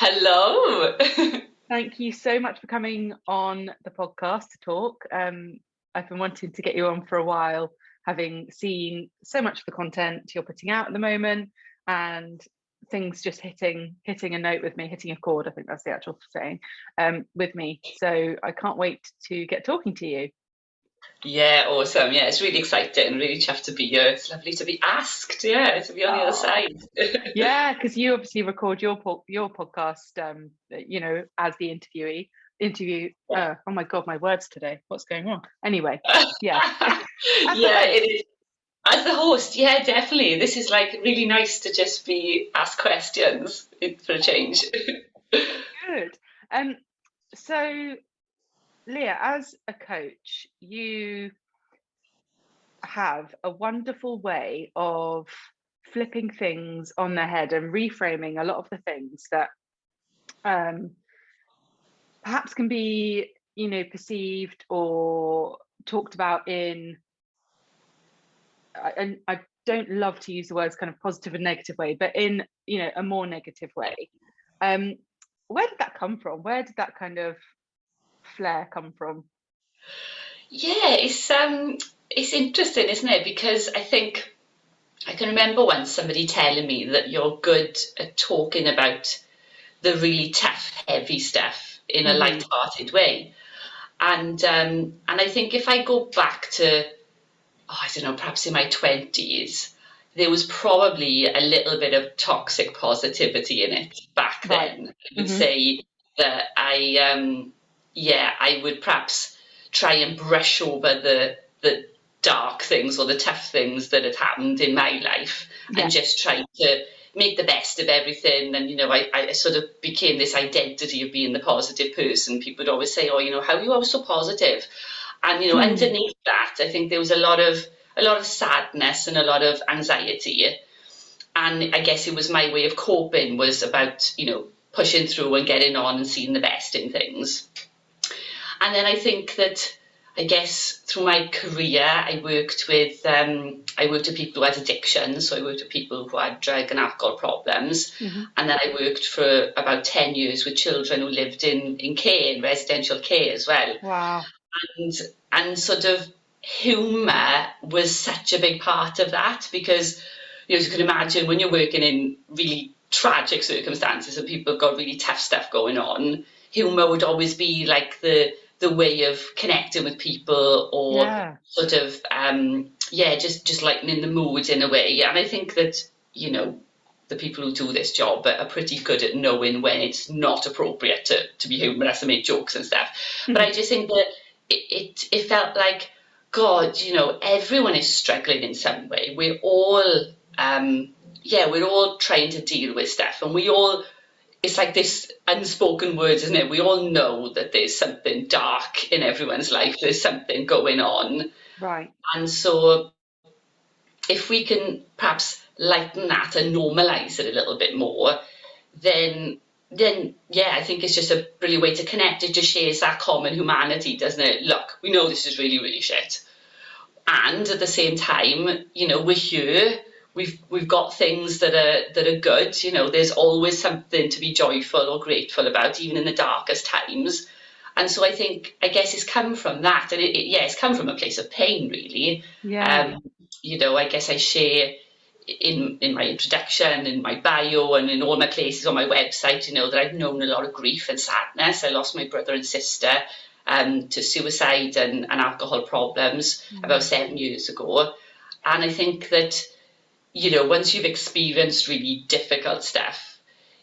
Hello. Thank you so much for coming on the podcast to talk. I've been wanting to get you on for a while, having seen so much of the content you're putting out at the moment, and things just hitting a note with me, hitting a chord. I think that's the actual saying, with me. So I can't wait to get talking to you. Yeah, awesome. Yeah, it's really exciting. Really chuffed to be here. It's lovely to be asked. Yeah, to be on the other side. Yeah, because you obviously record your podcast, as the interview. Oh my god, my words today. What's going on? Anyway, yeah, as the Yeah, host. it is. As the host, yeah, definitely. This is like really nice to just be asked questions for a change. Good. So Leah, as a coach, you have a wonderful way of flipping things on their head and reframing a lot of the things that perhaps can be, perceived or talked about in, and I don't love to use the words kind of positive and negative way, but in, a more negative way. Where did that come from? Where did that kind of flair come from? Yeah, it's interesting, isn't it? Because I think I can remember once somebody telling me that you're good at talking about the really tough, heavy stuff in a light-hearted way. And I think if I go back to, I don't know, perhaps in my 20s, there was probably a little bit of toxic positivity in it back then. I would say that I would perhaps try and brush over the dark things or the tough things that had happened in my life and just try to make the best of everything. And, I sort of became this identity of being the positive person. People would always say, oh, how are you always so positive? And, underneath that, I think there was a lot of sadness and a lot of anxiety. And I guess it was my way of coping was about, pushing through and getting on and seeing the best in things. And then I think that, I guess through my career, I worked with people who had addictions. So I worked with people who had drug and alcohol problems. And then I worked for about 10 years with children who lived in care, in residential care as well. Wow. And sort of humour was such a big part of that because, as you can imagine, when you're working in really tragic circumstances and people have got really tough stuff going on, humour would always be like the way of connecting with people or sort of, just lightening the mood in a way. And I think that, the people who do this job are pretty good at knowing when it's not appropriate to be humorous and make jokes and stuff. But I just think that it felt like, God, everyone is struggling in some way. We're all, we're all trying to deal with stuff, and it's like this unspoken word, isn't it? We all know that there's something dark in everyone's life. There's something going on. Right. And so if we can perhaps lighten that and normalise it a little bit more, then I think it's just a brilliant way to connect. It just shares that common humanity, doesn't it? Look, we know this is really, really shit. And at the same time, we're here. We've got things that are good. There's always something to be joyful or grateful about, even in the darkest times. And so I guess it's come from that. And it's come from a place of pain, really. Yeah. I guess I share in my introduction, in my bio, and in all my places on my website, that I've known a lot of grief and sadness. I lost my brother and sister to suicide and alcohol problems about 7 years ago. And I think that, once you've experienced really difficult stuff,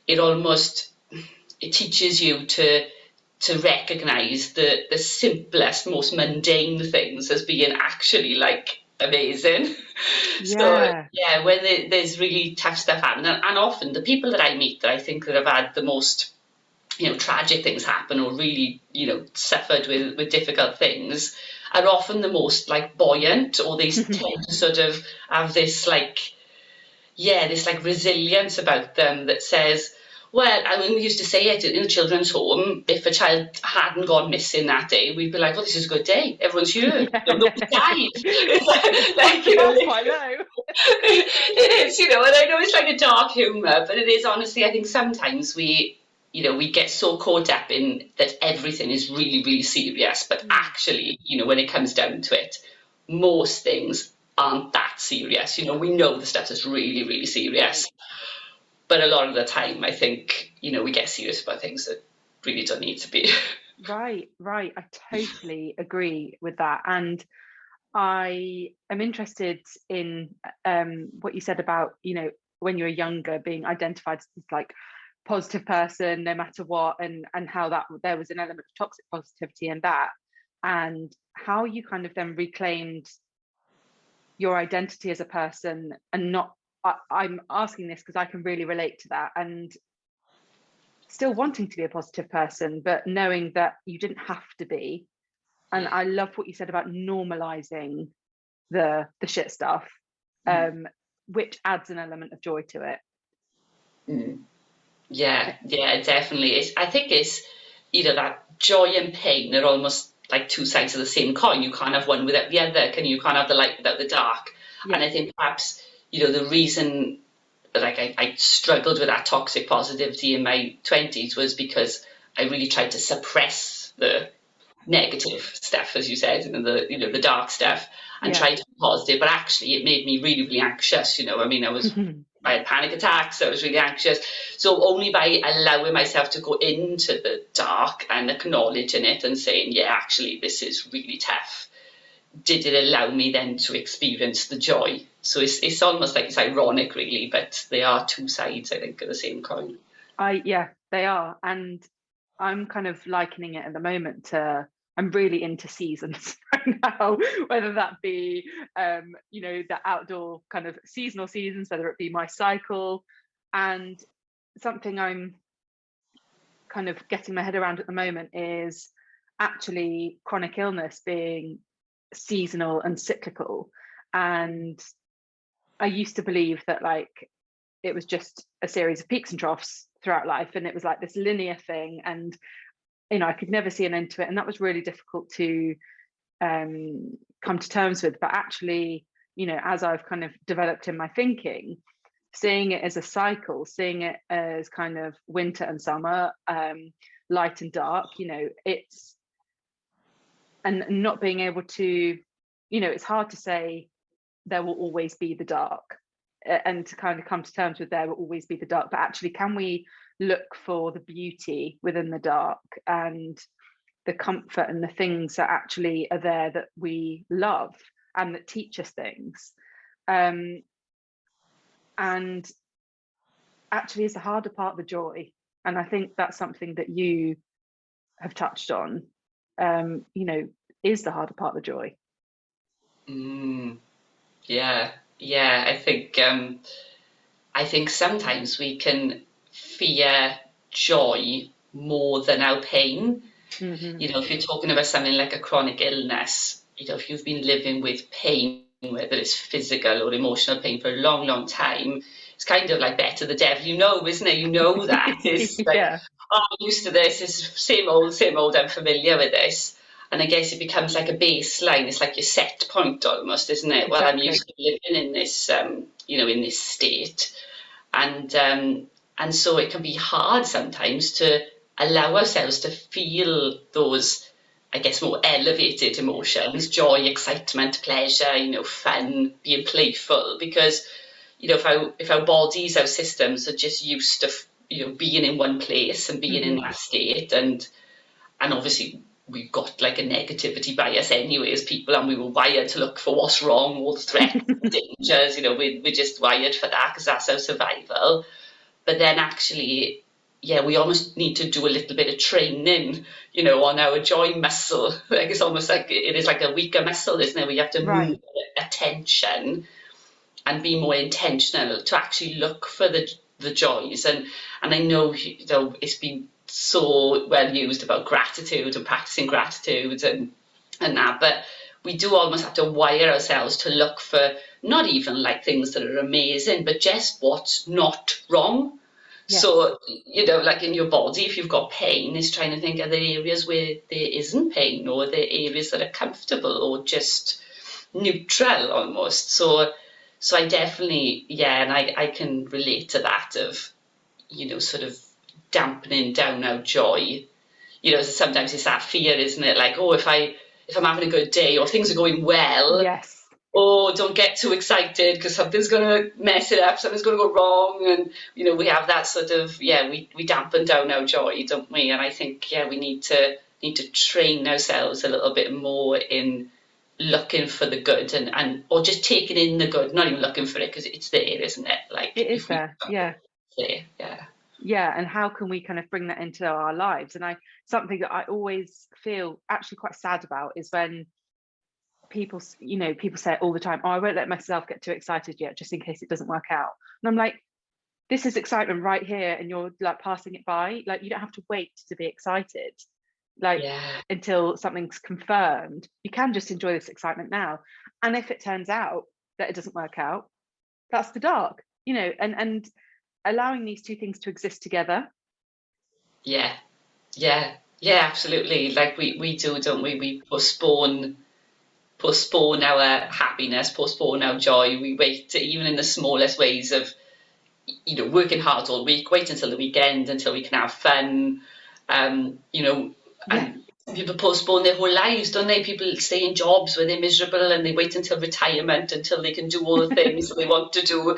it teaches you to recognise the simplest, most mundane things as being actually like amazing. So when there's really tough stuff happening, and often the people that I meet that I think that have had the most tragic things happen or really suffered with difficult things are often the most like buoyant, or they tend to sort of have this resilience about them that says, well, I mean, we used to say it in the children's home, if a child hadn't gone missing that day, we'd be like, well, this is a good day. Everyone's here. Nobody died. Quite low. It is, and I know it's like a dark humour, but it is honestly, I think sometimes we you know, we get so caught up in that everything is really, really serious, but actually, you know, when it comes down to it, most things aren't that serious. You know, we know the stuff is really, really serious, but a lot of the time, I think, you know, we get serious about things that really don't need to be. Right. I totally agree with that. And I am interested in what you said about, you know, when you were younger, being identified as like positive person no matter what, and how that there was an element of toxic positivity in that, and how you kind of then reclaimed your identity as a person. And not, I'm asking this because I can really relate to that, and still wanting to be a positive person, but knowing that you didn't have to be. And I love what you said about normalizing the shit stuff, which adds an element of joy to it. Yeah, definitely. I think it's, you know, that joy and pain are almost like two sides of the same coin. You can't have one without the other, can you? You can't have the light without the dark. And I think perhaps, you know, the reason like I struggled with that toxic positivity in my 20s was because I really tried to suppress the negative stuff, as you said, and the dark stuff, and try to be positive. But actually, it made me really, really anxious. You know, I mean, I had panic attacks. I was really anxious. So only by allowing myself to go into the dark and acknowledging it and saying, yeah, actually, this is really tough, did it allow me then to experience the joy. So it's almost like it's ironic, really, but they are two sides, I think, of the same coin. Yeah, they are. And I'm kind of likening it at the moment to, I'm really into seasons right now, whether that be, you know, the outdoor kind of seasonal seasons, whether it be my cycle. And something I'm kind of getting my head around at the moment is actually chronic illness being seasonal and cyclical. And I used to believe that like it was just a series of peaks and troughs throughout life, and it was like this linear thing, and you know, I could never see an end to it, and that was really difficult to come to terms with. But actually, you know, as I've kind of developed in my thinking, seeing it as a cycle, seeing it as kind of winter and summer, light and dark, you know, it's, and not being able to, you know, it's hard to say there will always be the dark, and to kind of come to terms with there will always be the dark, but actually, can we look for the beauty within the dark and the comfort and the things that actually are there that we love and that teach us things, and actually is the harder part of the joy. And I think that's something that you have touched on, you know, is the harder part of the joy. Yeah, I think sometimes we can fear joy more than our pain. You know, if you're talking about something like a chronic illness, you know, if you've been living with pain, whether it's physical or emotional pain for a long, long time, it's kind of like better the devil you know, isn't it? You know that. It's like, oh, I'm used to this, it's same old, I'm familiar with this. And I guess it becomes like a baseline. It's like your set point almost, isn't it? Well, I'm used to living in this, you know, in this state. And so it can be hard sometimes to allow ourselves to feel those, I guess, more elevated emotions, joy, excitement, pleasure, you know, fun, being playful, because, you know, if our bodies, our systems are just used to, you know, being in one place and being in that state, and obviously we've got like a negativity bias anyway as people, and we were wired to look for what's wrong, all the threats, dangers, you know, we're just wired for that because that's our survival. But then actually, yeah, we almost need to do a little bit of training, you know, on our joy muscle. Like it's almost like it is like a weaker muscle, isn't it? We have to move attention and be more intentional to actually look for the joys. And I know, you know, it's been so well used about gratitude and practicing gratitude and that, but we do almost have to wire ourselves to look for not even like things that are amazing, but just what's not wrong. So, you know, like in your body, if you've got pain, it's trying to think, are there areas where there isn't pain, or are there areas that are comfortable or just neutral almost? So I definitely, yeah, and I can relate to that of, you know, sort of dampening down our joy. You know, sometimes it's that fear, isn't it? Like, oh, if I'm having a good day or things are going well, Yes. oh, don't get too excited because something's going to mess it up, something's going to go wrong. And, you know, we have that sort of, we dampen down our joy, don't we? And I think, we need to train ourselves a little bit more in looking for the good and or just taking in the good, not even looking for it because it's there, isn't it? Like, It is there. Yeah. There, yeah. Yeah, and how can we kind of bring that into our lives? And something that I always feel actually quite sad about is when people say it all the time, oh, I won't let myself get too excited yet, just in case it doesn't work out. And I'm like, this is excitement right here, and you're like passing it by. Like, you don't have to wait to be excited, like until something's confirmed. You can just enjoy this excitement now. And if it turns out that it doesn't work out, that's the dark, and allowing these two things to exist together. Yeah, absolutely. Like we do, don't we? We postpone our happiness, postpone our joy. We wait, even in the smallest ways of, working hard all week, wait until the weekend until we can have fun. And people postpone their whole lives, don't they? People stay in jobs where they're miserable and they wait until retirement until they can do all the things they want to do.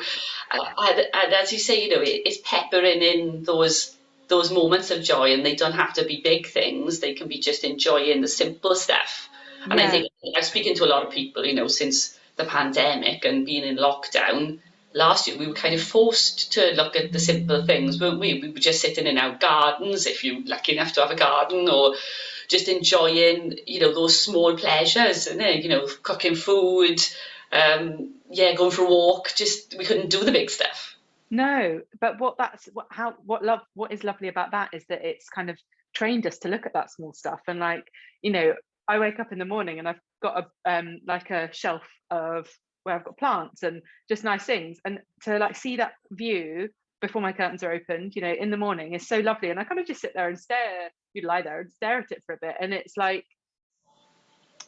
And as you say, it's peppering in those moments of joy, and they don't have to be big things. They can be just enjoying the simple stuff. And I think I'm speaking to a lot of people, since the pandemic and being in lockdown last year, we were kind of forced to look at the simple things, weren't we? We were just sitting in our gardens, if you're lucky enough to have a garden, or just enjoying, those small pleasures, and cooking food, going for a walk. Just, we couldn't do the big stuff. No, but what is lovely about that is that it's kind of trained us to look at that small stuff. And like, I wake up in the morning and I've got a shelf of where I've got plants and just nice things, and to like see that view before my curtains are opened, in the morning is so lovely. And I kind of just sit there and lie there and stare at it for a bit. And it's like,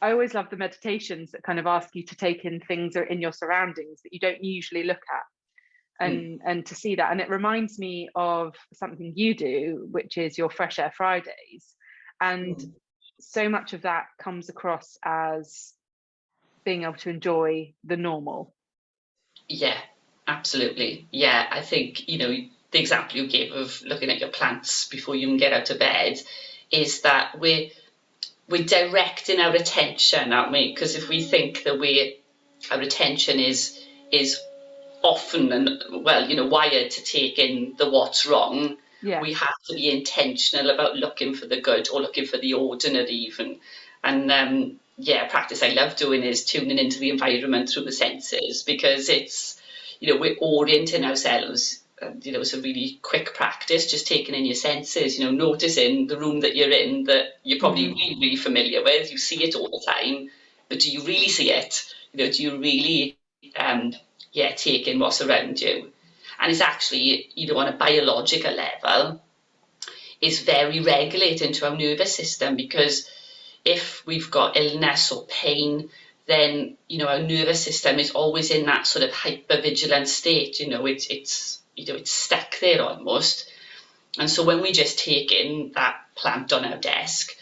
I always love the meditations that kind of ask you to take in things in your surroundings that you don't usually look at, and to see that. And it reminds me of something you do, which is your Fresh Air Fridays. And so much of that comes across as being able to enjoy the normal. Yeah, absolutely. Yeah, I think, the example you gave of looking at your plants before you can get out of bed is that we're directing our attention, aren't we? Because if we think that our attention is often wired to take in the what's wrong, we have to be intentional about looking for the good or looking for the ordinary even. And a practice I love doing is tuning into the environment through the senses, because it's, we're orienting ourselves. It's a really quick practice, just taking in your senses, noticing the room that you're in, that you're probably really, really familiar with. You see it all the time, but do you really see it? Do you really take in what's around you? And it's actually, on a biological level, it's very regulating to our nervous system, because if we've got illness or pain, then, our nervous system is always in that sort of hypervigilant state. It's stuck there almost. And so when we just take in that plant on our desk,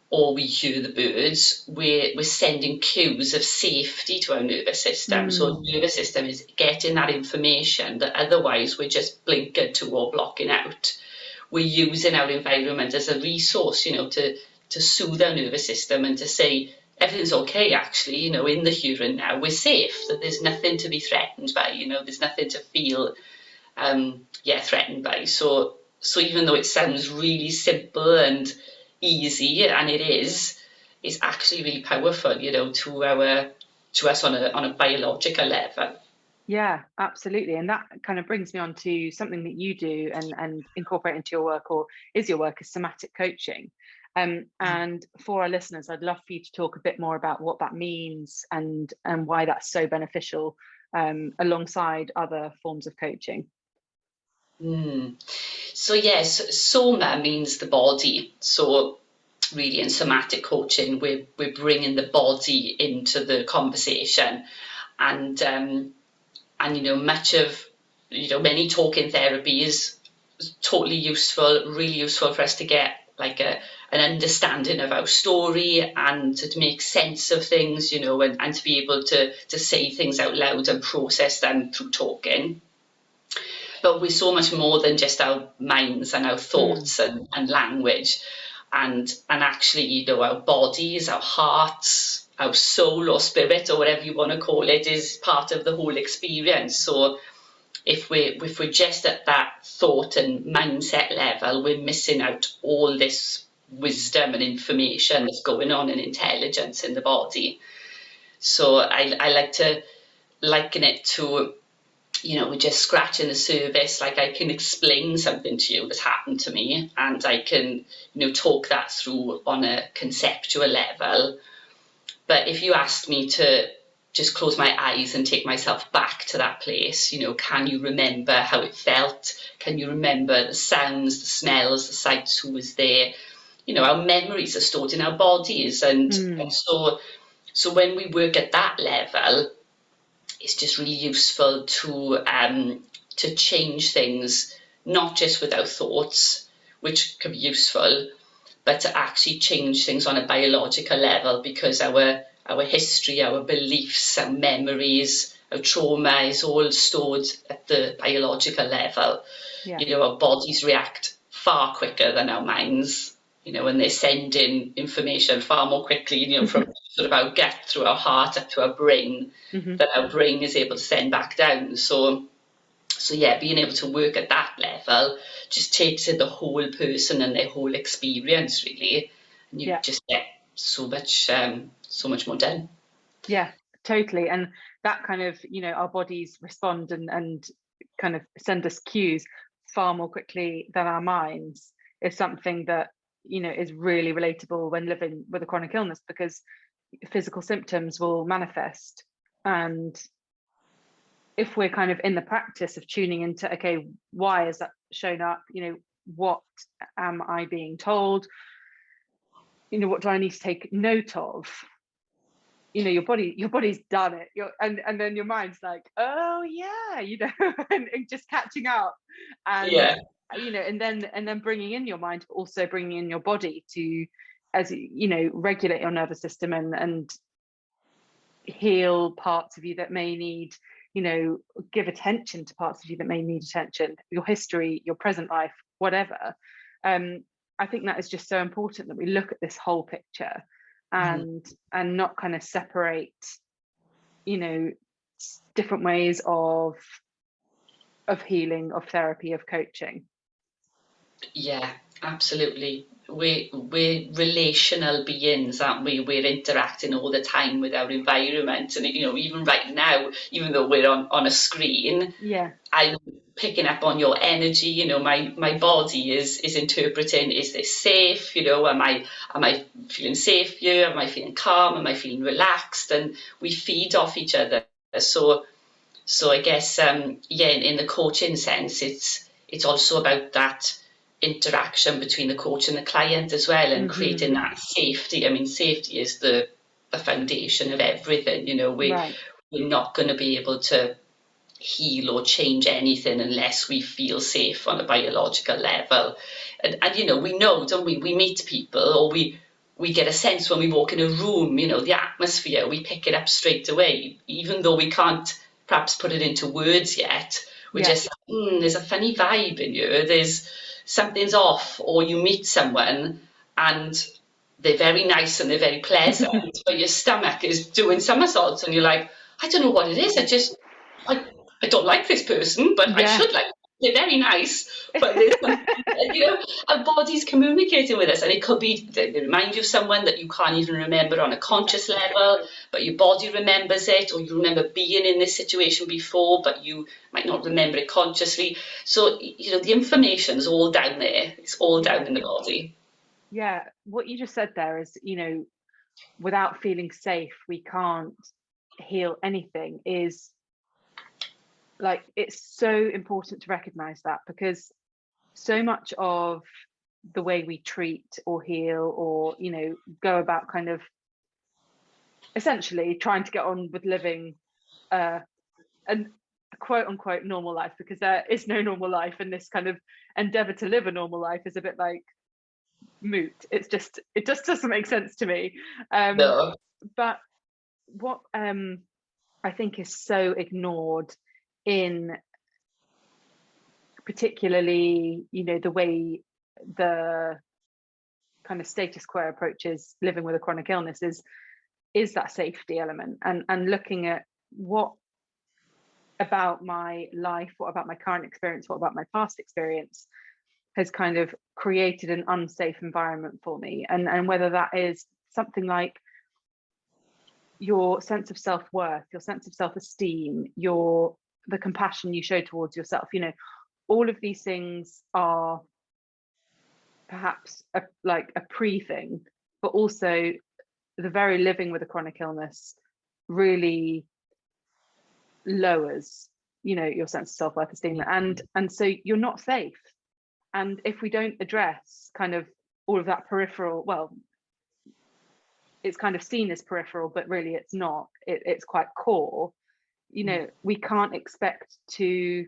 or we hear the birds, we're sending cues of safety to our nervous system. So the nervous system is getting that information that otherwise we're just blinkered to or blocking out. We're using our environment as a resource, to soothe our nervous system and to say, everything's okay, actually, in the here and now, we're safe, that there's nothing to be threatened by, there's nothing to feel, threatened by. So even though it sounds really simple and easy, and it is, it's actually really powerful, to us on a biological level. Yeah, absolutely. And that kind of brings me on to something that you do and incorporate into your work, or is your work, is somatic coaching. And for our listeners, I'd love for you to talk a bit more about what that means and why that's so beneficial alongside other forms of coaching. So yes, soma means the body. So really in somatic coaching, we're bringing the body into the conversation, and much of many talking therapies totally useful, really useful for us to get like an understanding of our story and to make sense of things, you know, and to be able to say things out loud and process them through talking. But we're so much more than just our minds and our thoughts and language. And actually, you know, our bodies, our hearts, our soul or spirit or whatever you want to call it is part of the whole experience. So if we're just at that thought and mindset level, we're missing out all this wisdom and information that's going on and intelligence in the body. So I like to liken it to, you know, we're just scratching the surface. Like, I can explain something to you that's happened to me, and I can, you know, talk that through on a conceptual level. But if you asked me to just close my eyes and take myself back to that place, you know, can you remember how it felt? Can you remember the sounds, the smells, the sights, who was there? You know, our memories are stored in our bodies. And so when we work at that level, it's just really useful to change things, not just with our thoughts, which can be useful, but to actually change things on a biological level, because our history, our beliefs, our memories, our trauma is all stored at the biological level. Yeah. You know, our bodies react far quicker than our minds, you know, and they're sending information far more quickly, you know, from sort of our gut through our heart up to our brain, that our brain is able to send back down. So yeah, being able to work at that level just takes in the whole person and their whole experience, really, and you just get so much more done. Yeah, totally. And that kind of, you know, our bodies respond and kind of send us cues far more quickly than our minds is something that, you know, is really relatable when living with a chronic illness, because physical symptoms will manifest. And if we're kind of in the practice of tuning into, okay, why has that shown up? You know, what am I being told? You know, what do I need to take note of? You know, your body's done it. And then your mind's like, oh yeah, you know, and just catching up. And you know, and then bringing in your mind, but also bringing in your body to, as you know, regulate your nervous system and heal parts of you that may need, you know, give attention to parts of you that may need attention, your history, your present life, whatever. I think that is just so important, that we look at this whole picture and not kind of separate, you know, different ways of healing, of therapy, of coaching. Yeah, absolutely. We're relational beings, aren't we? We're interacting all the time with our environment, and you know, even right now, even though we're on a screen, I'm picking up on your energy. You know, my body is interpreting: is this safe? You know, am I feeling safe here? Am I feeling calm? Am I feeling relaxed? And we feed off each other. So I guess in the coaching sense, it's also about that interaction between the coach and the client as well, and creating that safety. I mean, safety is the foundation of everything. You know, we're not going to be able to heal or change anything unless we feel safe on a biological level. And you know, we know, don't we? We meet people, or we get a sense when we walk in a room, you know, the atmosphere, we pick it up straight away, even though we can't perhaps put it into words yet. We're just, there's a funny vibe in you, there's something's off. Or you meet someone and they're very nice and they're very pleasant, but your stomach is doing somersaults and you're like, I don't know what it is. I don't like this person, but I should like them. They're very nice, but there's you know, our body's communicating with us, and it could be they remind you of someone that you can't even remember on a conscious level, but your body remembers it, or you remember being in this situation before, but you might not remember it consciously. So, you know, the information's all down there. It's all down in the body. Yeah, what you just said there is, you know, without feeling safe, we can't heal anything, is like, it's so important to recognize that, because so much of the way we treat or heal, or, you know, go about kind of essentially trying to get on with living a quote unquote normal life, because there is no normal life, and this kind of endeavor to live a normal life is a bit like moot. It just doesn't make sense to me. No. But what I think is so ignored in particularly, the way the kind of status quo approaches living with a chronic illness is that safety element, and looking at what about my life, what about my current experience, what about my past experience has kind of created an unsafe environment for me, and whether that is something like your sense of self-worth, your sense of self-esteem, the compassion you show towards yourself. All of these things are perhaps a pre-thing, but also the very living with a chronic illness really lowers, your sense of self-worth, esteem, and so you're not safe. And if we don't address kind of all of that peripheral, well, it's kind of seen as peripheral, but really it's not. It's quite core. We can't expect to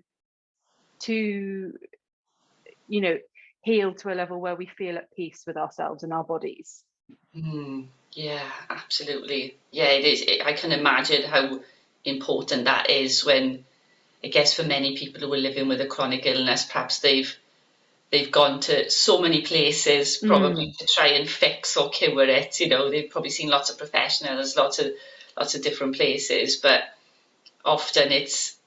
heal to a level where we feel at peace with ourselves and our bodies. Yeah, absolutely. Yeah, it is. I can imagine how important that is when, I guess, for many people who are living with a chronic illness, perhaps they've gone to so many places probably to try and fix or cure it. They've probably seen lots of professionals, lots of different places, but often it's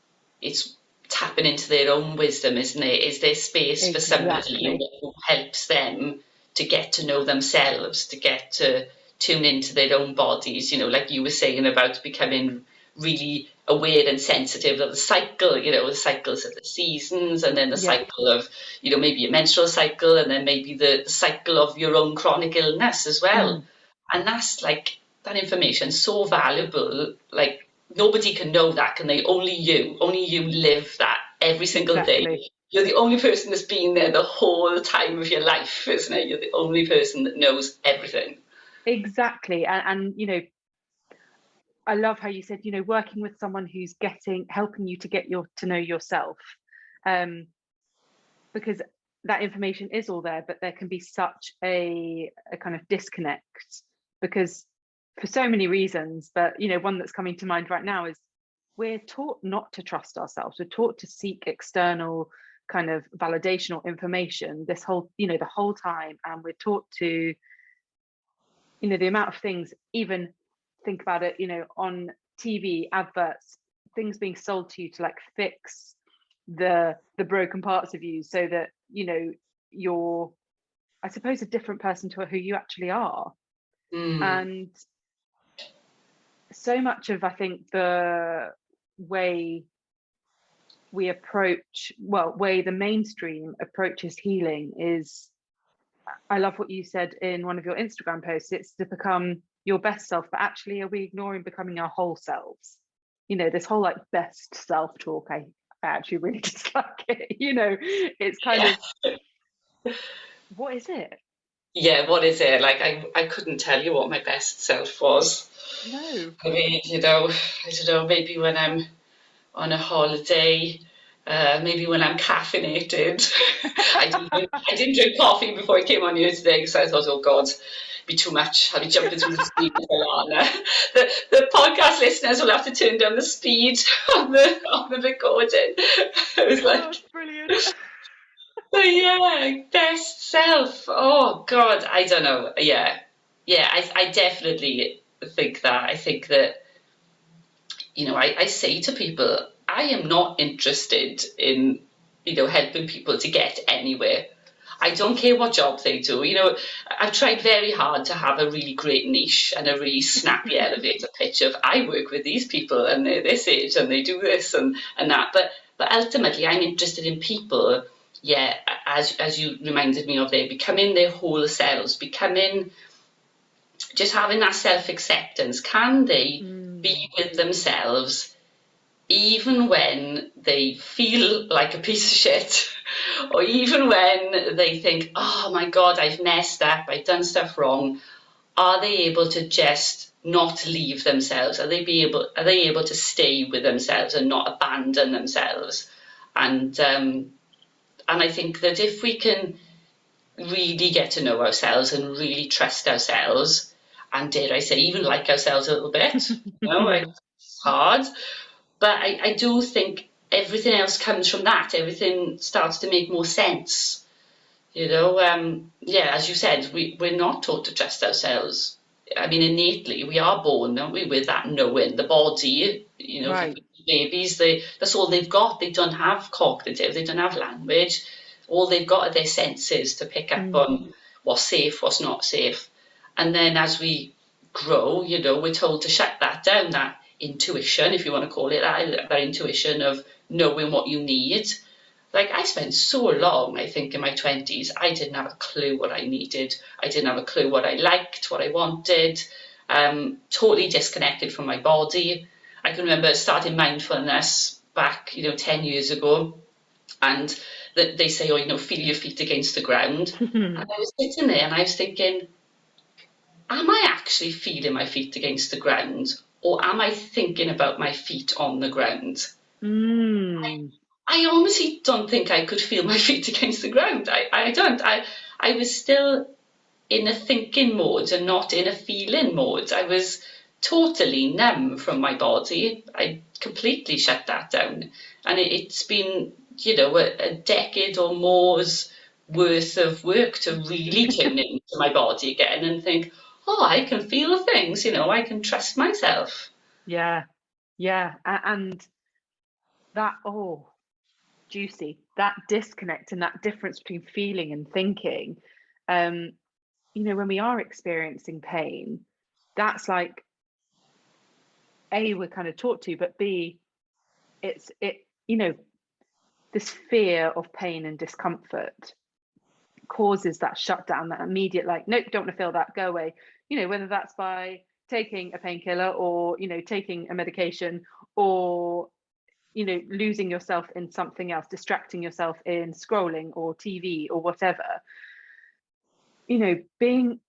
tapping into their own wisdom, isn't it? Is there space for somebody who helps them to get to know themselves, to get to tune into their own bodies, like you were saying about becoming really aware and sensitive of the cycle, the cycles of the seasons, and then the cycle of, maybe a menstrual cycle, and then maybe the cycle of your own chronic illness as well. And that's like, that information so valuable. Like, nobody can know that, can they? Only you live that every single day. You're the only person that's been there the whole time of your life, isn't it? You're the only person that knows everything. Exactly. And I love how you said, working with someone who's helping you to get to know yourself, because that information is all there, but there can be such a kind of disconnect, because for so many reasons. But one that's coming to mind right now is we're taught not to trust ourselves. We're taught to seek external kind of validation or information the whole time, and we're taught to, the amount of things, even think about it, on TV adverts, things being sold to you to like fix the broken parts of you, so that you're, I suppose, a different person to who you actually are. And so much of, I think, the way we way the mainstream approaches healing is, I love what you said in one of your Instagram posts, it's to become your best self, but actually are we ignoring becoming our whole selves? This whole like best self talk, I actually really dislike it. It's kind of, what is it? Yeah, what is it? Like, I couldn't tell you what my best self was. No. I mean, I don't know, maybe when I'm on a holiday, maybe when I'm caffeinated. I didn't drink coffee before I came on here today, because I thought, oh God, it'd be too much. I'll be jumping through the speed of Alana. The podcast listeners will have to turn down the speed on the recording. I was like, brilliant. But yeah, best self. Oh God, I don't know. Yeah, I definitely think that. I think that, I say to people, I am not interested in, helping people to get anywhere. I don't care what job they do. I've tried very hard to have a really great niche and a really snappy elevator pitch of, I work with these people and they're this age and they do this and that. But ultimately, I'm interested in people. Yeah, as you reminded me of there, becoming their whole selves, just having that self-acceptance. Can they be with themselves even when they feel like a piece of shit, or even when they think, oh my God, I've messed up, I've done stuff wrong? Are they able to just not leave themselves? Are they able to stay with themselves and not abandon themselves? And I think that if we can really get to know ourselves and really trust ourselves, and dare I say, even like ourselves a little bit, it's hard, but I do think everything else comes from that. Everything starts to make more sense. As you said, we're not taught to trust ourselves. I mean, innately, we are born, aren't we, with that knowing. The body, Right. babies, that's all they've got. They don't have cognitive, they don't have language. All they've got are their senses to pick up on what's safe, what's not safe. And then as we grow, we're told to shut that down, that intuition, if you want to call it that intuition of knowing what you need. Like, I spent so long, I think, in my 20s, I didn't have a clue what I needed. I didn't have a clue what I liked, what I wanted. Totally disconnected from my body. I can remember starting mindfulness back, 10 years ago, and that they say, feel your feet against the ground. And I was sitting there and I was thinking, am I actually feeling my feet against the ground, or am I thinking about my feet on the ground? I honestly don't think I could feel my feet against the ground. I don't. I was still in a thinking mode and not in a feeling mode. I was totally numb from my body. I completely shut that down. And it's been, a decade or more's worth of work to really tune into my body again and think, oh, I can feel things, I can trust myself. Yeah. And that, juicy, that disconnect and that difference between feeling and thinking, when we are experiencing pain, that's like, A, we're kind of taught to, but B, this fear of pain and discomfort causes that shutdown, that immediate, like, nope, don't want to feel that, go away. Whether that's by taking a painkiller or, taking a medication, or losing yourself in something else, distracting yourself in scrolling or TV or whatever. Being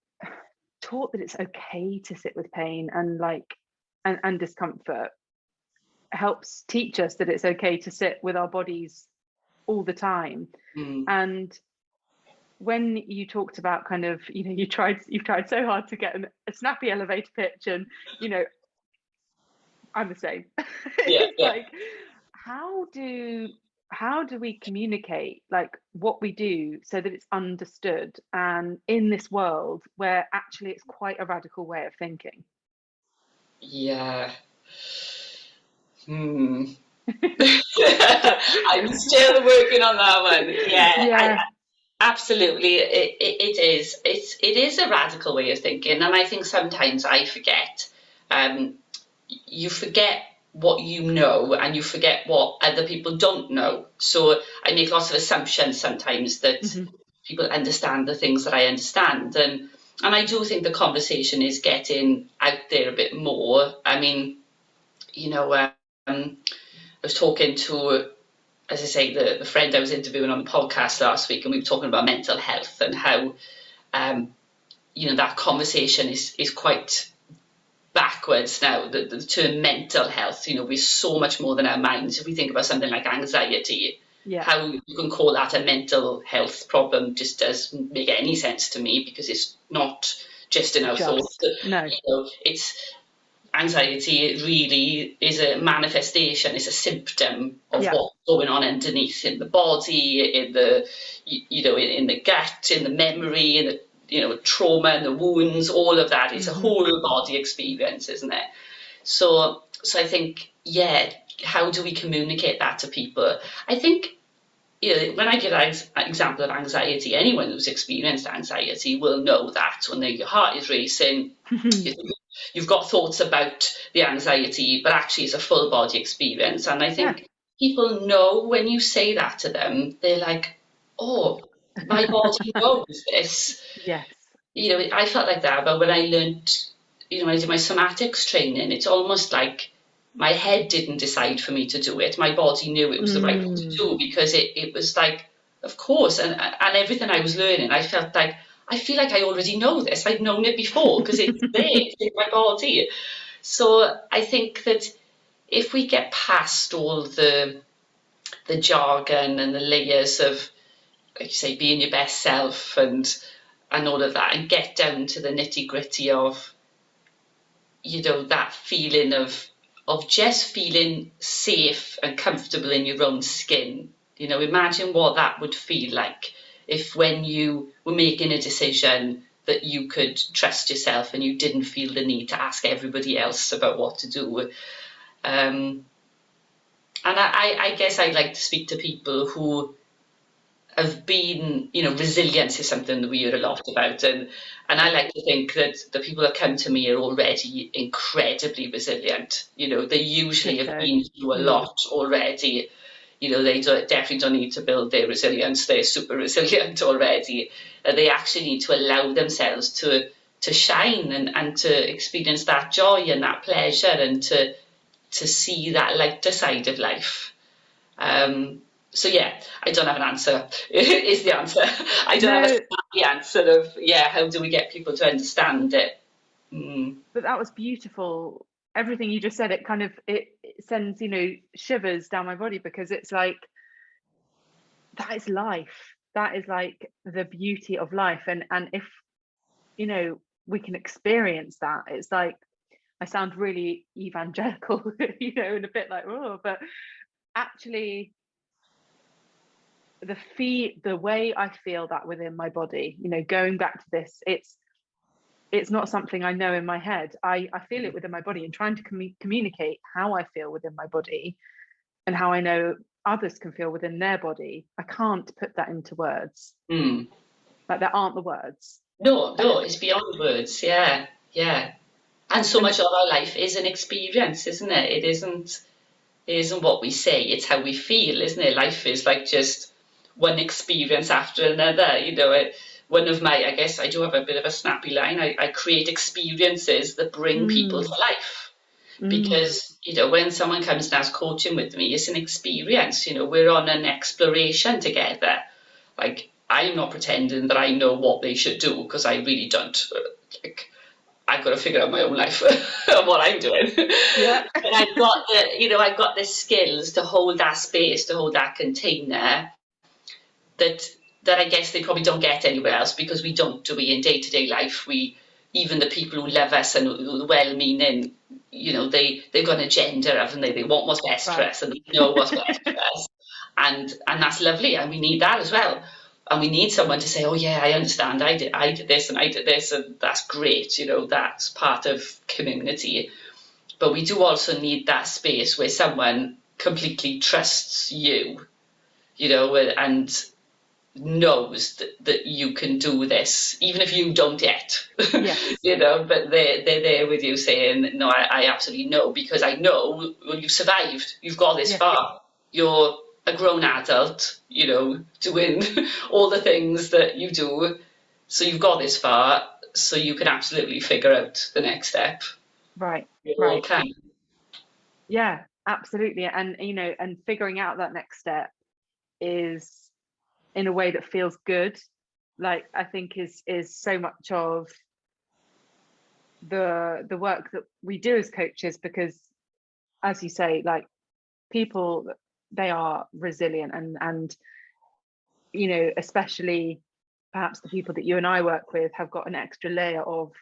taught that it's okay to sit with pain and and discomfort helps teach us that it's okay to sit with our bodies all the time. And when you talked about kind of, you've tried so hard to get a snappy elevator pitch, and I'm the same. It's like, how do we communicate like what we do so that it's understood, and in this world where actually it's quite a radical way of thinking? I'm still working on that one. Absolutely, it is. It is a radical way of thinking, and I think sometimes I forget. You forget what you know, and you forget what other people don't know. So I make lots of assumptions sometimes that people understand the things that I understand, and I do think the conversation is getting out there a bit more. I mean, I was talking to, as I say, the friend I was interviewing on the podcast last week, and we were talking about mental health and how, that conversation is quite backwards now. The term mental health, we're so much more than our minds. If we think about something like anxiety, how you can call that a mental health problem just doesn't make any sense to me, because it's not just in our thoughts. No. It's anxiety really is a manifestation, it's a symptom of what's going on underneath in the body, in the in the gut, in the memory, in the trauma and the wounds, all of that. It's a whole body experience, isn't it? So I think, how do we communicate that to people? I think, when I give an example of anxiety, anyone who's experienced anxiety will know that when your heart is racing, you've got thoughts about the anxiety, but actually it's a full body experience. And I think people know when you say that to them, they're like, oh, my body knows this. Yes. I felt like that, but when I learned, when I did my somatics training, it's almost like my head didn't decide for me to do it. My body knew it was the right thing to do, because it was like, of course, and everything I was learning, I felt like I feel like I already know this. I've known it before because it's there, it's in my body. So I think that if we get past all the jargon and the layers of, like you say, being your best self and all of that, and get down to the nitty gritty of, that feeling of just feeling safe and comfortable in your own skin. Imagine what that would feel like if, when you were making a decision, that you could trust yourself and you didn't feel the need to ask everybody else about what to do. And I guess I'd like to speak to people who have been, resilience is something that we hear a lot about, and I like to think that the people that come to me are already incredibly resilient. They usually have been through a lot already. They definitely don't need to build their resilience. They're super resilient already. They actually need to allow themselves to shine and to experience that joy and that pleasure, and to see that lighter side of life. So yeah, I don't have an answer, is the answer. I don't have the answer of, how do we get people to understand it? But that was beautiful. Everything you just said, it kind of, it sends, shivers down my body, because it's like, that is life. That is like the beauty of life. And if, we can experience that, it's like, I sound really evangelical, and a bit like, oh, but actually, the way I feel that within my body, going back to this, it's not something I know in my head. I feel it within my body, and trying to communicate how I feel within my body and how I know others can feel within their body. I can't put that into words. Like, there aren't the words. No, it's beyond words. Yeah. And so much of our life is an experience, isn't it? It isn't what we say, it's how we feel, isn't it? Life is like just one experience after another. One of my, I guess I do have a bit of a snappy line. I create experiences that bring people to life. Because, when someone comes and has coaching with me, it's an experience. We're on an exploration together. Like, I'm not pretending that I know what they should do, because I really don't. Like, I've got to figure out my own life and what I'm doing. Yeah. But I've got the skills to hold that space, to hold that container, that I guess they probably don't get anywhere else, because we don't do it in day-to-day life. Even the people who love us and who are well-meaning, they've got an agenda, haven't they? They want what's best for us, and they know what's best for us. And that's lovely, and we need that as well. And we need someone to say, oh yeah, I understand, I did this and I did this, and that's great, that's part of community. But we do also need that space where someone completely trusts you, and knows that you can do this, even if you don't yet. Yes. But they're there with you saying, no, I absolutely know, because I know, well, you've survived, you've got this far, you're a grown adult, doing all the things that you do, so you've got this far, so you can absolutely figure out the next step. Right. You all can. Yeah, absolutely. And and figuring out that next step is in a way that feels good, like, I think is so much of the work that we do as coaches, because, as you say, like, people, they are resilient, and especially perhaps the people that you and I work with have got an extra layer of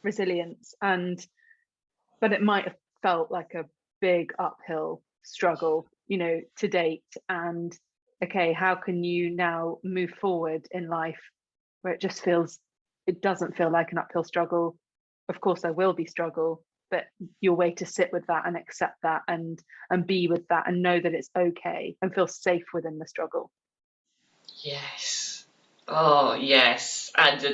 resilience, but it might have felt like a big uphill struggle, to date. And okay, how can you now move forward in life where it doesn't feel like an uphill struggle? Of course there will be struggle, but your way to sit with that and accept that and be with that, and know that it's okay, and feel safe within the struggle. Yes. Oh yes. And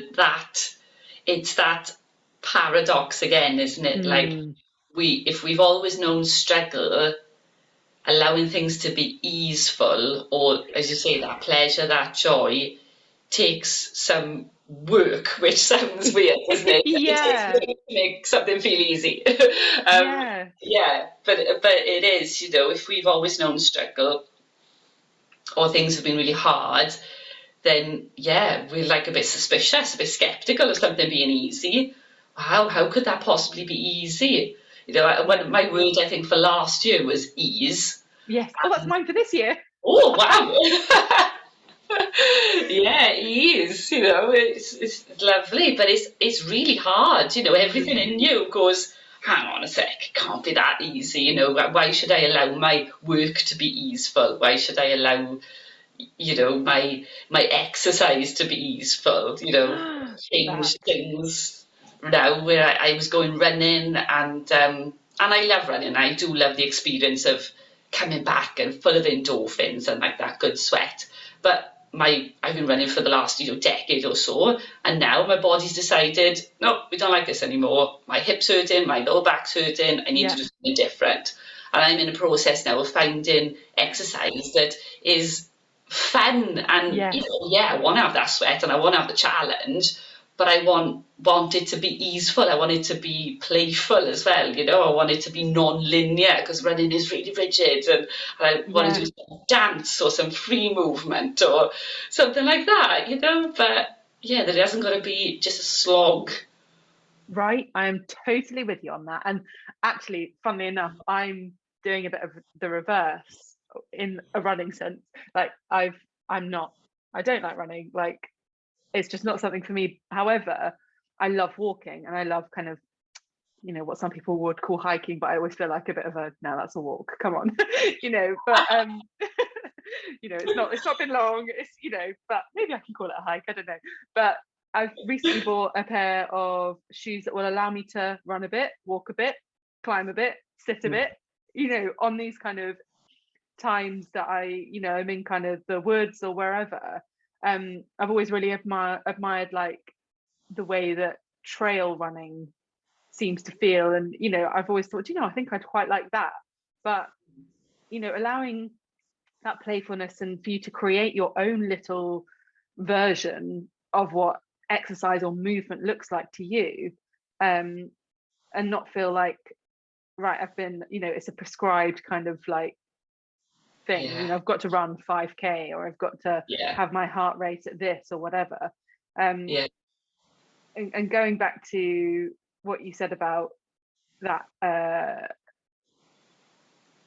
it's that paradox again, isn't it? Like, if we've always known struggle, allowing things to be easeful, or, as you say, that pleasure, that joy, takes some work, which sounds weird, doesn't it? Yeah. It takes work to make something feel easy. Yeah, but it is, if we've always known struggle, or things have been really hard, then yeah, we're like a bit suspicious, a bit skeptical of something being easy. How could that possibly be easy? You know, one of my words I think for last year was ease. Yes. Oh, that's mine for this year. Oh wow. Yeah, it is. You know, it's lovely, but it's really hard. You know, everything in you goes, hang on a sec, it can't be that easy. You know, why should I allow my work to be easeful? Why should I allow, you know, my exercise to be easeful? You know, change things now where I was going running and I love running. I do love the experience of coming back and full of endorphins and like that good sweat. But I've been running for the last, you know, decade or so, and now my body's decided, no, we don't like this anymore. My hips hurting, my lower back's hurting, I need to do something different. And I'm in a process now of finding exercise that is fun and you know, yeah, I want to have that sweat and I want to have the challenge, but I want it to be easeful. I want it to be playful as well. You know, I want it to be non-linear because running is really rigid, and I want to do some dance or some free movement or something like that. You know, but yeah, there hasn't got to be just a slog. Right, I'm totally with you on that. And actually, funnily enough, I'm doing a bit of the reverse in a running sense. Like I don't like running. Like it's just not something for me. However, I love walking and I love kind of, you know, what some people would call hiking, but I always feel like a bit of a, no, that's a walk, come on. You know, but you know, it's not been long, it's, you know, but maybe I can call it a hike, I don't know. But I've recently bought a pair of shoes that will allow me to run a bit, walk a bit, climb a bit, sit a bit, you know, on these kind of times that you know, I'm in kind of the woods or wherever. I've always really admired like the way that trail running seems to feel, and you know, I've always thought, you know, I think I'd quite like that. But you know, allowing that playfulness and for you to create your own little version of what exercise or movement looks like to you, and not feel like, right, I've been, you know, it's a prescribed kind of like thing, you know, I've got to run 5k or I've got to have my heart rate at this or whatever. And going back to what you said about that,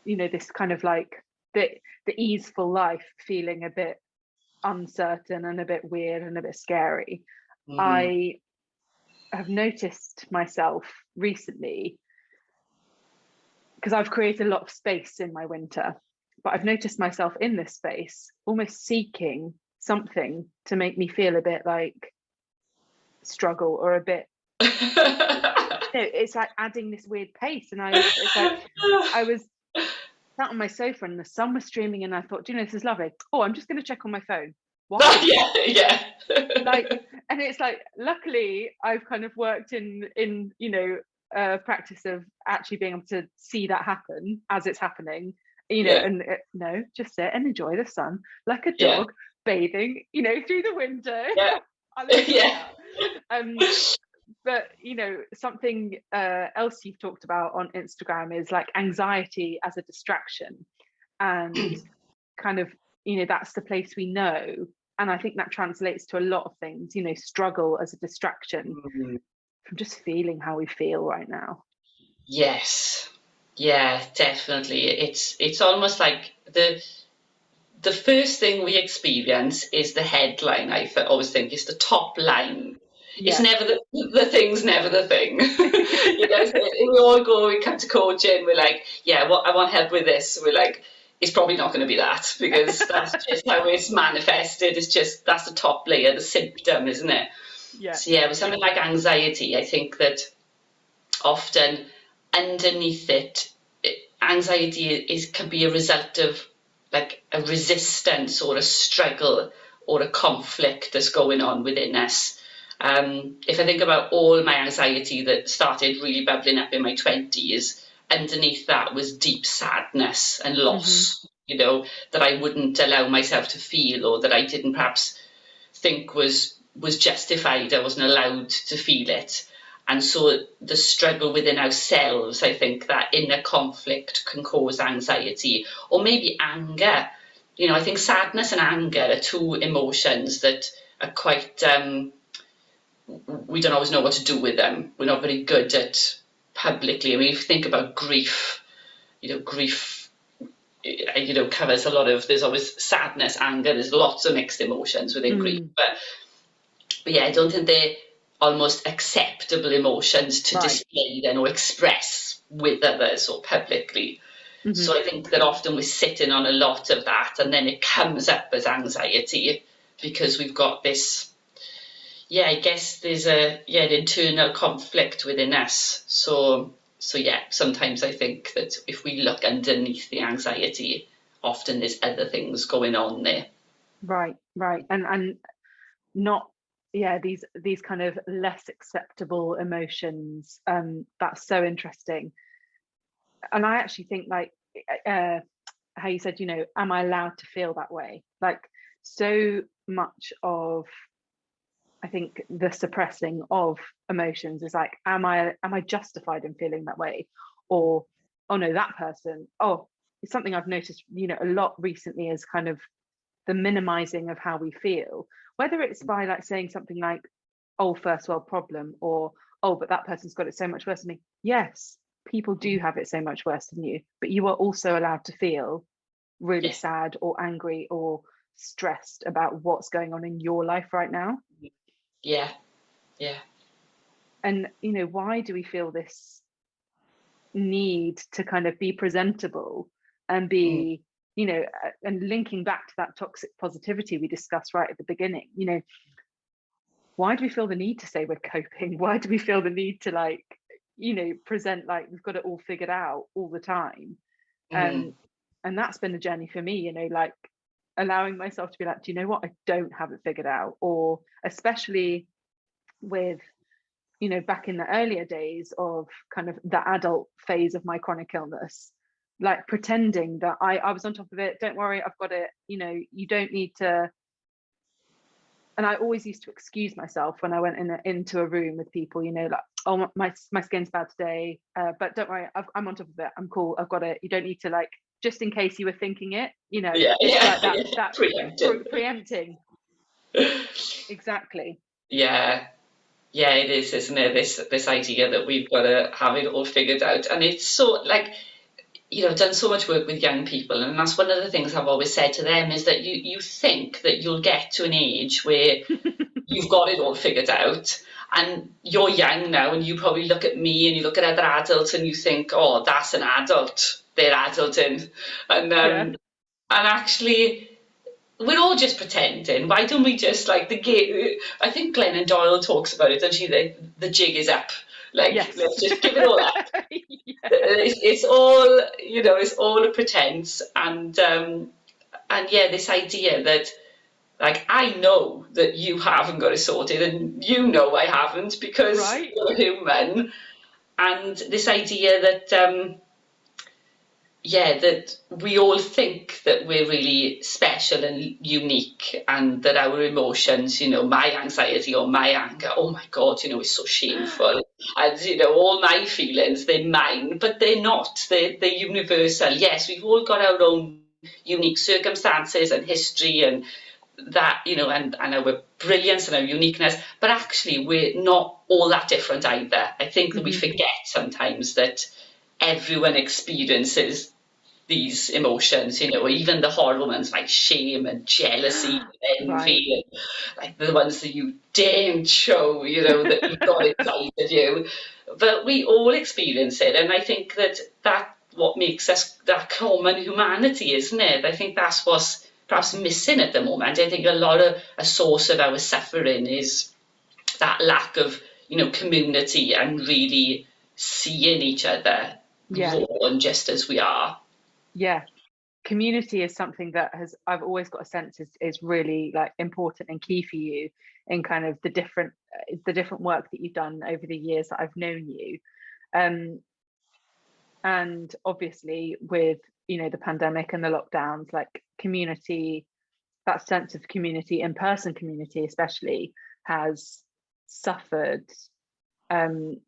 you know, this kind of like the easeful life feeling a bit uncertain and a bit weird and a bit scary. I have noticed myself recently, because I've created a lot of space in my winter, but I've noticed myself in this space almost seeking something to make me feel a bit like struggle or a bit you know, it's like adding this weird pace. And it's like I was sat on my sofa and the sun was streaming and I thought, do you know, this is lovely. Oh, I'm just going to check on my phone. What? yeah. Like, and it's like, luckily I've kind of worked in you know, practice of actually being able to see that happen as it's happening, you know, and no, just sit and enjoy the sun like a dog bathing, you know, through the window. But you know, something else you've talked about on Instagram is like anxiety as a distraction, and kind of, you know, that's the place we know, and I think that translates to a lot of things, you know, struggle as a distraction from just feeling how we feel right now. Yes, yeah, definitely. It's almost like the first thing we experience is the headline. I always think is the top line. It's never the thing's never the thing. You know, we all go, we come to coaching, we're like, I want help with this. We're like, it's probably not going to be that, because that's just how it's manifested. It's just, that's the top layer, the symptom, isn't it? So with something like anxiety, I think that often underneath it, anxiety can be a result of like a resistance or a struggle or a conflict that's going on within us. If I think about all my anxiety that started really bubbling up in my 20s, underneath that was deep sadness and loss, you know, that I wouldn't allow myself to feel, or that I didn't perhaps think was justified. I wasn't allowed to feel it. And so the struggle within ourselves, I think that inner conflict can cause anxiety, or maybe anger. you know, I think sadness and anger are two emotions that are quite, we don't always know what to do with them. We're not very good at publicly. I mean, if you think about grief, you know, grief, you know, covers a lot of, there's always sadness, anger, there's lots of mixed emotions within grief. But yeah, I don't think they're almost acceptable emotions to display then or express with others or publicly. So I think that often we're sitting on a lot of that, and then it comes up as anxiety because we've got this, I guess there's an internal conflict within us. So yeah, sometimes I think that if we look underneath the anxiety, often there's other things going on there. Right, and not, these kind of less acceptable emotions. That's so interesting. And I actually think, like, how you said, you know, am I allowed to feel that way? Like, so much of, I think, the suppressing of emotions is like, am I justified in feeling that way? Or, oh no, that person, it's something I've noticed, you know, a lot recently, is kind of the minimizing of how we feel, whether it's by like saying something like, oh, first world problem, or, oh, but that person's got it so much worse than me. Yes, people do have it so much worse than you, but you are also allowed to feel really sad or angry or stressed about what's going on in your life right now. Yeah. And, you know, why do we feel this need to kind of be presentable and be, you know, and linking back to that toxic positivity we discussed right at the beginning, you know, why do we feel the need to say we're coping? Why do we feel the need to, like, you know, present like we've got it all figured out all the time? And that's been a journey for me, you know, like allowing myself to be like, do you know what, I don't have it figured out. Or especially with, you know, back in the earlier days of kind of the adult phase of my chronic illness, like pretending that I was on top of it. Don't worry, I've got it. You know, you don't need to. And I always used to excuse myself when I went into a room with people, you know, like, oh, my skin's bad today, but don't worry, I'm on top of it. I'm cool. I've got it. You don't need to, like, just in case you were thinking it, you know, like that preempting. Exactly. Yeah, it is, isn't it? This idea that we've got to have it all figured out, and it's so, like, you know, I've done so much work with young people, and that's one of the things I've always said to them, is that you think that you'll get to an age where you've got it all figured out, and you're young now, and you probably look at me and you look at other adults and you think, oh, that's an adult, they're adulting, and actually we're all just pretending. Why don't we just, like, the game? I think Glennon Doyle talks about it, doesn't she? The jig is up. Like, let's just give it all up. It's all, you know, it's all a pretense, and yeah, this idea that, like, I know that you haven't got it sorted, and you know I haven't, because you're human, and this idea that that we all think that we're really special and unique, and that our emotions, you know, my anxiety or my anger, oh my God, you know, it's so shameful. And, you know, all my feelings, they're mine, but they're not. They're universal. Yes, we've all got our own unique circumstances and history, and that, you know, and our brilliance and our uniqueness, but actually we're not all that different either. I think that we forget sometimes that everyone experiences these emotions, you know, even the horrible ones like shame and jealousy and envy, and like the ones that you daren't show, you know, that you've got inside of you. But we all experience it, and I think that what makes us that common humanity, isn't it? I think that's what's perhaps missing at the moment. I think a source of our suffering is that lack of, you know, community and really seeing each other raw and just as we are. Yeah, community is something that I've always got a sense is really, like, important and key for you in kind of the different work that you've done over the years that I've known you. And obviously with, you know, the pandemic and the lockdowns, like, community, that sense of community, in-person community especially, has suffered. And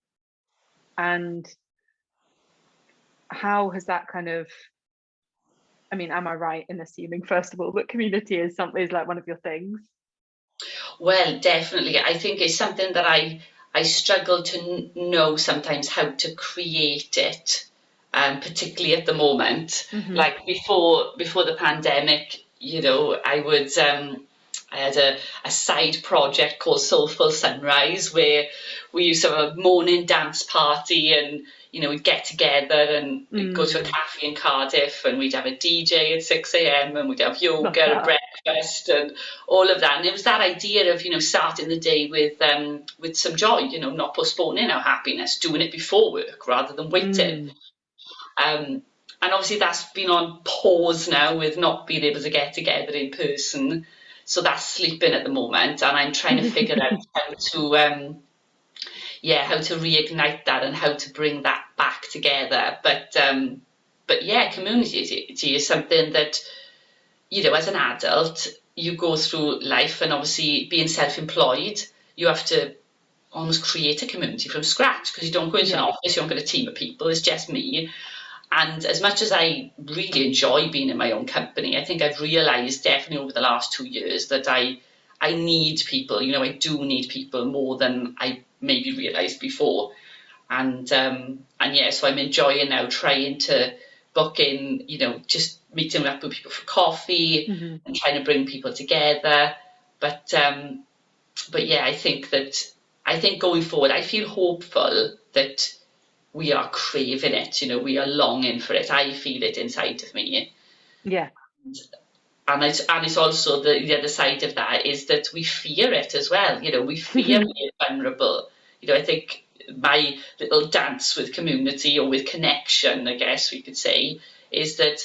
how has that kind of I mean, am I right in assuming, first of all, that community is like one of your things? Well, definitely. I think it's something that I struggle to know sometimes how to create it, particularly at the moment. Mm-hmm. Like before the pandemic, I had a side project called Soulful Sunrise where we used to have a morning dance party, and we'd get together and go to a cafe in Cardiff, and we'd have a DJ at 6 a.m. and we'd have yoga and breakfast and all of that. And it was that idea of starting the day with some joy, not postponing our happiness, doing it before work rather than waiting. And obviously that's been on pause now with not being able to get together in person. So that's sleeping at the moment, and I'm trying to figure out how to reignite that and how to bring that back together. But yeah, community is something that, as an adult, you go through life, and obviously being self-employed, you have to almost create a community from scratch, because you don't go into an office, you don't get a team of people, it's just me. And as much as I really enjoy being in my own company, I think I've realised definitely over the last 2 years that I need people. I do need people more than I maybe realised before. And yeah, so I'm enjoying now trying to book in, just meeting up with people for coffee and trying to bring people together. But yeah, I think going forward, I feel hopeful that we are craving it, we are longing for it. I feel it inside of me. Yeah. And it's also the other side of that is that we fear it as well. We fear being vulnerable. I think my little dance with community, or with connection, I guess we could say, is that,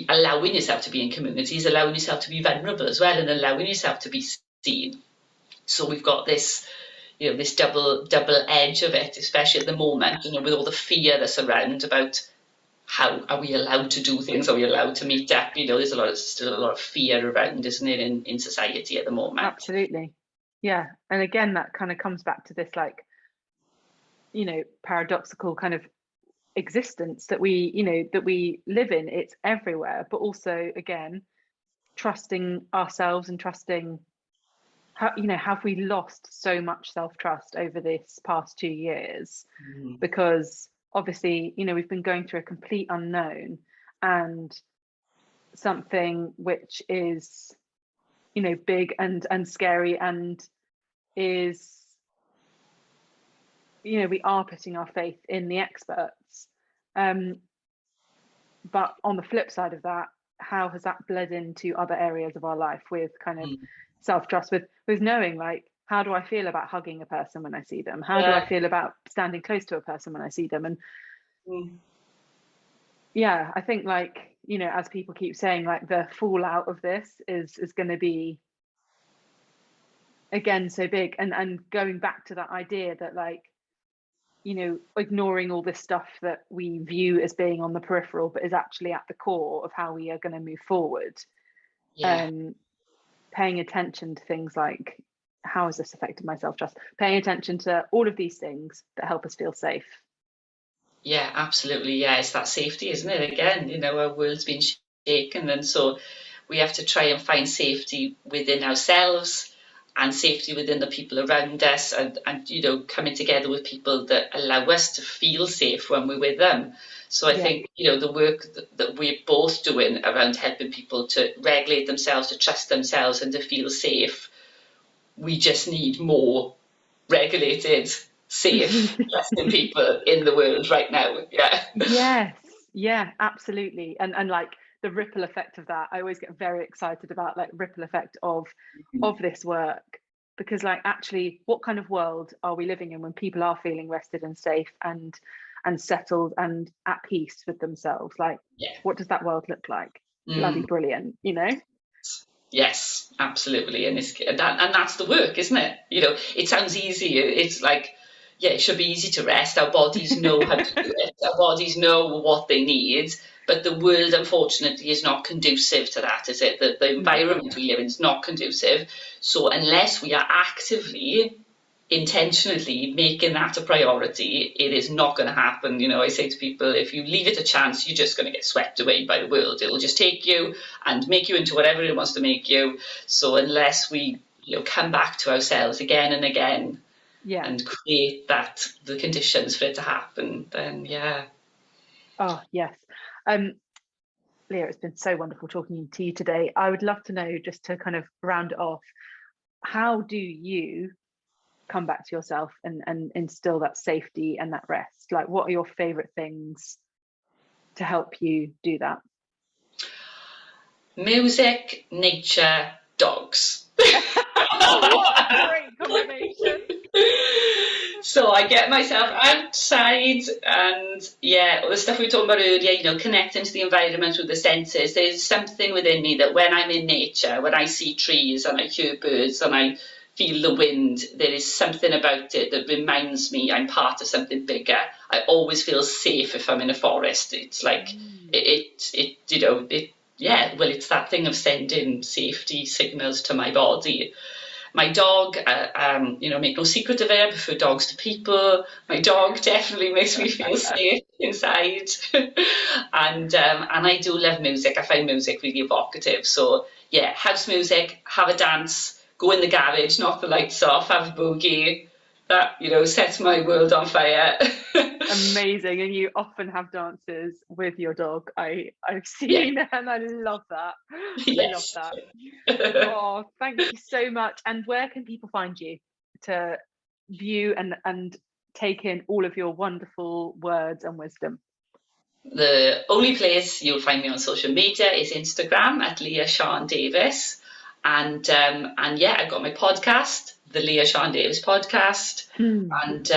allowing yourself to be in community is allowing yourself to be vulnerable as well, and allowing yourself to be seen. So we've got this this double edge of it, especially at the moment, with all the fear that's around about how are we allowed to do things, are we allowed to meet up, there's still a lot of fear around, isn't it, in society at the moment. Absolutely. Yeah. And again, that kind of comes back to this paradoxical kind of existence that we live in. It's everywhere, but also, again, trusting ourselves and trusting have we lost so much self-trust over this past 2 years? Because obviously, we've been going through a complete unknown, and something which is, big and scary, and is, we are putting our faith in the experts. But on the flip side of that, how has that bled into other areas of our life with kind of self-trust, with knowing, how do I feel about hugging a person when I see them? How do I feel about standing close to a person when I see them? And yeah, I think as people keep saying, the fallout of this is going to be, again, so big, and going back to that idea that ignoring all this stuff that we view as being on the peripheral, but is actually at the core of how we are going to move forward. Paying attention to things like, how has this affected my self-trust? Paying attention to all of these things that help us feel safe. Yeah, absolutely. Yeah, it's that safety, isn't it? Again, our world's been shaken, and so we have to try and find safety within ourselves and safety within the people around us, and coming together with people that allow us to feel safe when we're with them. So I think, the work that we're both doing around helping people to regulate themselves, to trust themselves, and to feel safe, we just need more regulated, safe, trusting people in the world right now. Yeah. Yes. Yeah, absolutely. And the ripple effect of that, I always get very excited about ripple effect of this work, because actually, what kind of world are we living in when people are feeling rested and safe and settled and at peace with themselves? What does that world look like? Bloody brilliant, Yes, absolutely. And that's the work, isn't it? It sounds easy. It's it should be easy to rest. Our bodies know how to do it. Our bodies know what they need. But the world, unfortunately, is not conducive to that, is it? The environment we live in is not conducive. So unless we are actively intentionally making that a priority, it is not going to happen. You know, I say to people, if you leave it a chance, you're just going to get swept away by the world. It will just take you and make you into whatever it wants to make you. So unless we, you know, come back to ourselves again and again, and create the conditions for it to happen, then yeah. Oh yes. Leah, it's been so wonderful talking to you today. I would love to know, just to kind of round it off, how do you come back to yourself and instill that safety and that rest? Like, what are your favorite things to help you do that? Music, nature, dogs. What a great combination. So I get myself outside, and yeah, all the stuff we were talking about earlier, you know, connecting to the environment with the senses. There's something within me that when I'm in nature, when I see trees and I hear birds and I feel the wind, there is something about it that reminds me I'm part of something bigger. I always feel safe if I'm in a forest. It's like you know, well, it's that thing of sending safety signals to my body. My dog, you know, make no secret of it, I prefer dogs to people. My dog definitely makes me feel safe inside. And I do love music. I find music really evocative. So yeah, house music, have a dance, go in the garage, knock the lights off, have a boogie. That, you know, sets my world on fire. Amazing. And you often have dances with your dog. I've seen and I love that. Yes. I love that. Oh, thank you so much. And where can people find you to view and take in all of your wonderful words and wisdom? The only place you'll find me on social media is Instagram at Leah Sean Davies. And yeah, I've got my podcast, the Leah Sean Davies podcast. And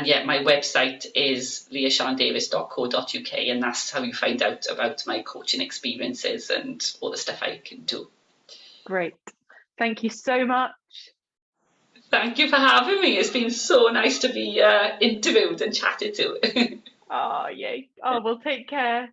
yeah, my website is leahseandavies.co.uk, and that's how you find out about my coaching experiences and all the stuff I can do. Great. Thank you so much. Thank you for having me. It's been so nice to be interviewed and chatted to. Oh, yay. Oh, well, take care.